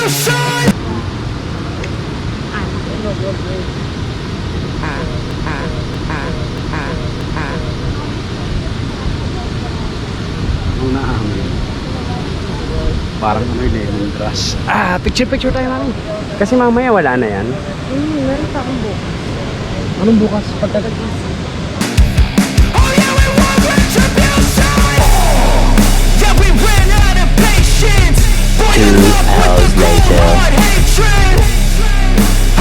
Parang may lemongrass. Picture tayo namin. Kasi mamaya wala na yan. Meron pa akong bukas. Anong bukas? Pagdagat. 2 hours later.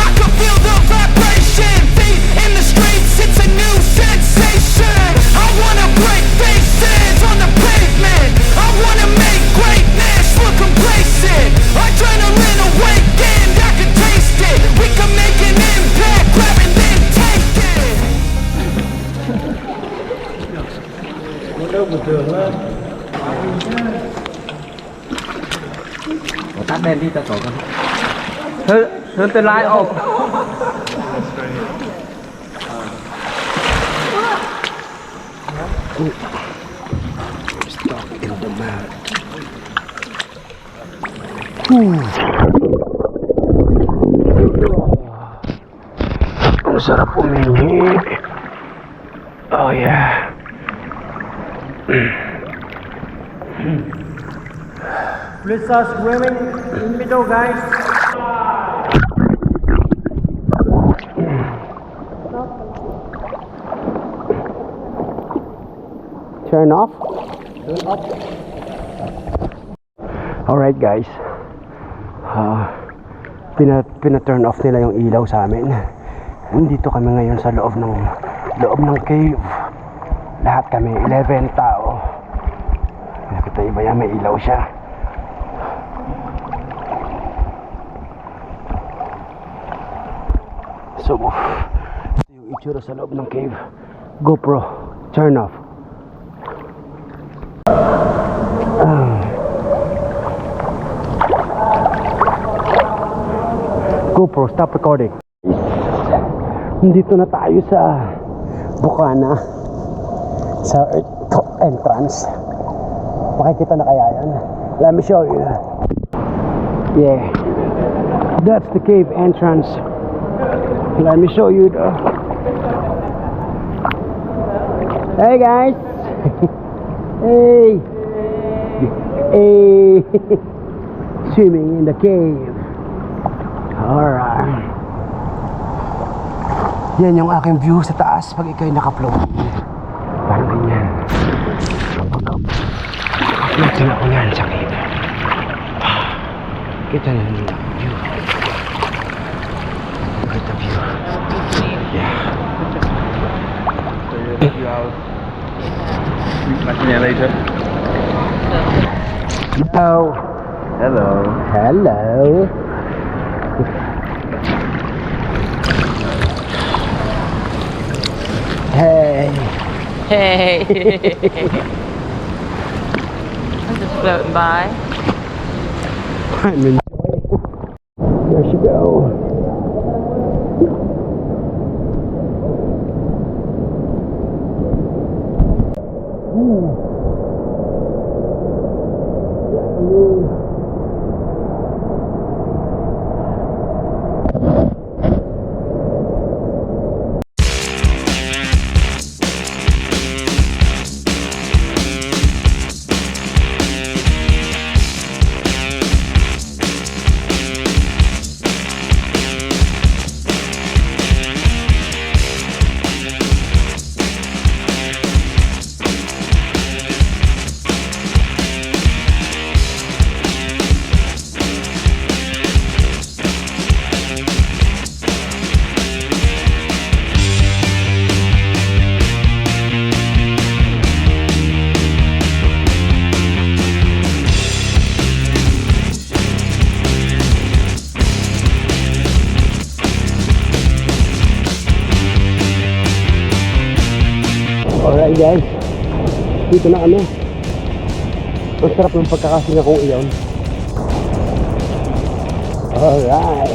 I can feel the vibration. Feet in the streets, it's a new sensation. I wanna break faces on the pavement. I wanna make greatness look complacent. Adrenaline awakened, I can taste it. We can make an impact, grab and then take it. Tắt đèn đi, ta tổ con. Hơn tên lái ộp. Stop in the mud. Ang sarap umingi. Oh yeah. Please start swimming in middle, guys. Turn off. Alright guys, pina-turn off nila yung ilaw sa amin. Nandito kami ngayon sa loob ng cave. Lahat kami 11 tao. Nakita iba yan, may ilaw siya. So ito yung itsura sa loob ng cave. GoPro, turn off. GoPro, stop recording. Nandito na tayo sa Bukana, sa entrance. Makikita na kaya yan? Let me show you. Yeah, that's the cave entrance. Let me show you though. Hey guys. Hey. Hey. Swimming in the cave. Alright. Yan yung aking view sa taas pag ikaw'y naka-float. Parang ganyan. Naka-float na ako yan sa cave. Kita na nila ang view. Look at the view. Yeah. So you're a few hours. Back in here later. Hello. Hello. Hello. Hey. Hey. I'm just floating by. I'm enjoying. There she go. Alright guys, dito na kami. Ang sarap ng pagkakasinga kong iyon. Alright.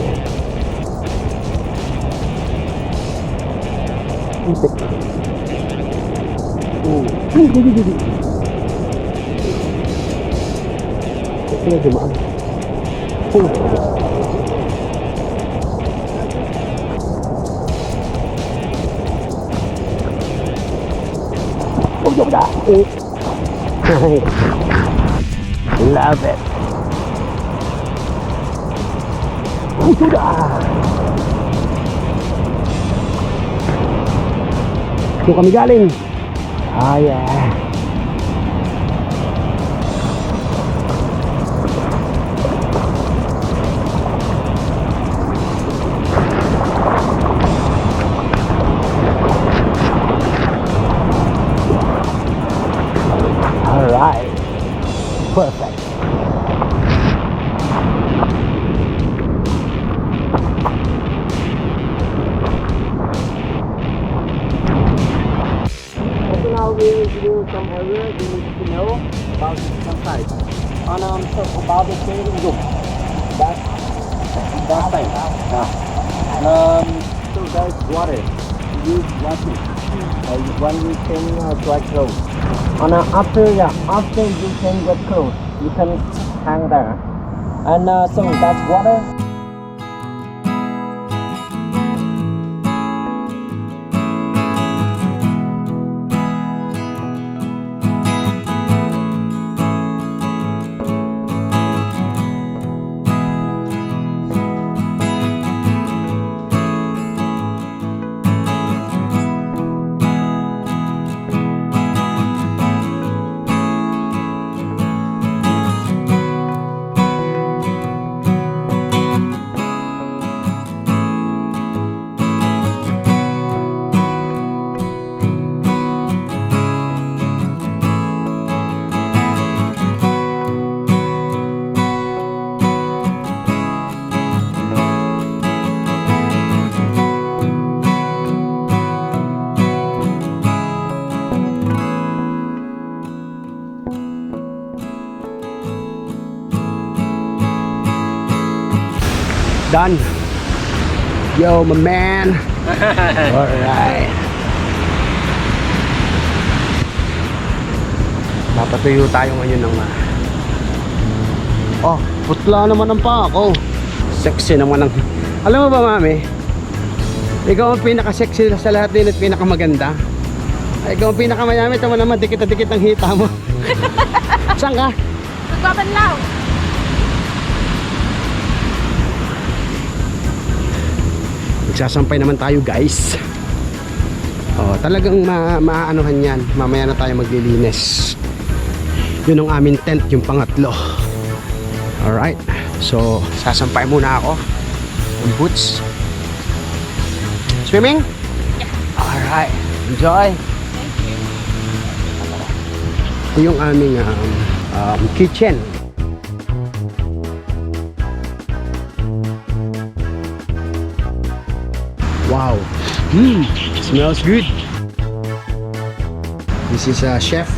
Itik. Ay, hindi. Ito na dumaan. Love it. Doon kami galing. Ah, yeah. Alright. Perfect. So now we will do some area we need to know about some side. So about the training group. That time. So there's water. Use water. When we can dry clothes. After you can get clothes, you can hang there. And so that's water. Done. Yo, my man. Alright. Papatuyo tayo ngayon ng oh, putla naman ang paa ko. Sexy naman ang... Alam mo ba, mami? Ikaw ang pinaka-sexy sa lahat din at pinakamaganda. Ikaw ang pinakamayami. Tama naman, dikit na dikit ang hita mo. Saan ka? Nagbabanlaw. Magsasampay naman tayo, guys. Oh, talagang maaanuhan yan. Mamaya na tayo maglilinis. Yun ang aming tent, yung pangatlo. Alright. So, sasampay muna ako. Yung boots. Swimming? Yeah. Alright. Enjoy. Ito yung aming kitchen. Wow. Smells good. This is a chef.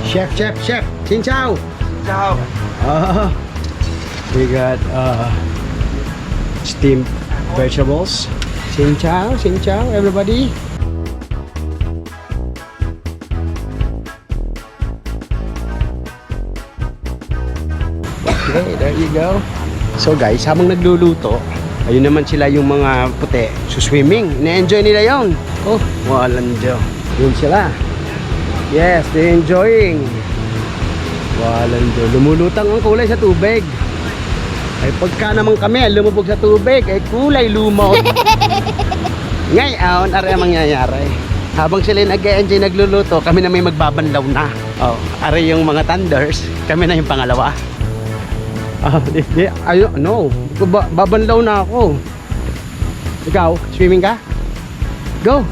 Chef. Xin chào. Ciao. We got steamed vegetables. Xin chào everybody. Okay, there you go. So guys, habang nagluluto, ayun naman sila yung mga puti. So swimming, na-enjoy nila yon. Oh, walang Diyo. Yun sila. Yes, they're enjoying. Walang Diyo. Lumulutang ang kulay sa tubig. Ay pagka naman kami lumubog sa tubig, ay kulay lumot. Ngayon, ari ang mangyayari. Habang sila nag-enjoy nagluluto, kami na may magbabanlaw na. Oh, ari yung mga thunders, kami na yung pangalawa. No. Babanlaw na ako. Ikaw, swimming ka? Go.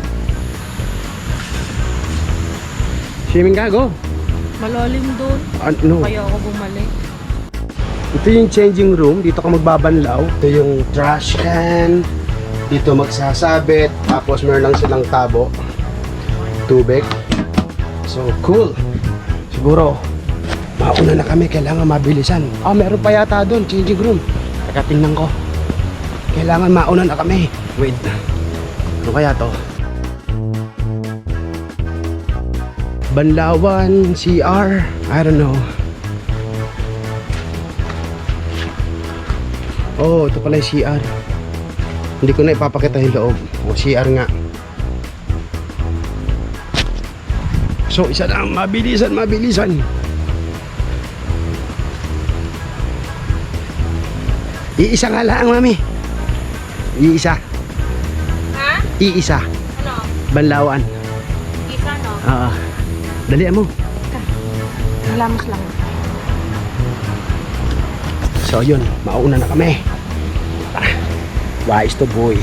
Swimming ka, go. Malalim doon. No. Kaya ako bumalik. Ito yung changing room. Dito ka magbabanlaw. Ito yung trash can. Dito magsasabit. Tapos meron lang silang tabo. Tubig. So, cool. Siguro, mauna na kami. Kailangan mabilisan. Meron pa yata doon. Changing room. Teka, tingnan ko. Kailangan mauna na kami. Wait. Ano kaya to? Banlawan, CR. I don't know. Oh, ito pala yung CR. Hindi ko na ipapakita yung loob. O, CR nga. So, isa lang. Mabilisan, mabilisan. Iisa nga lang, mami. Iisa. Ha? Iisa. Ano? Banlawan. Isa, no? Oo. Dalian mo. Lamos lang. So, yun. Mauna na kami. Wise to boy.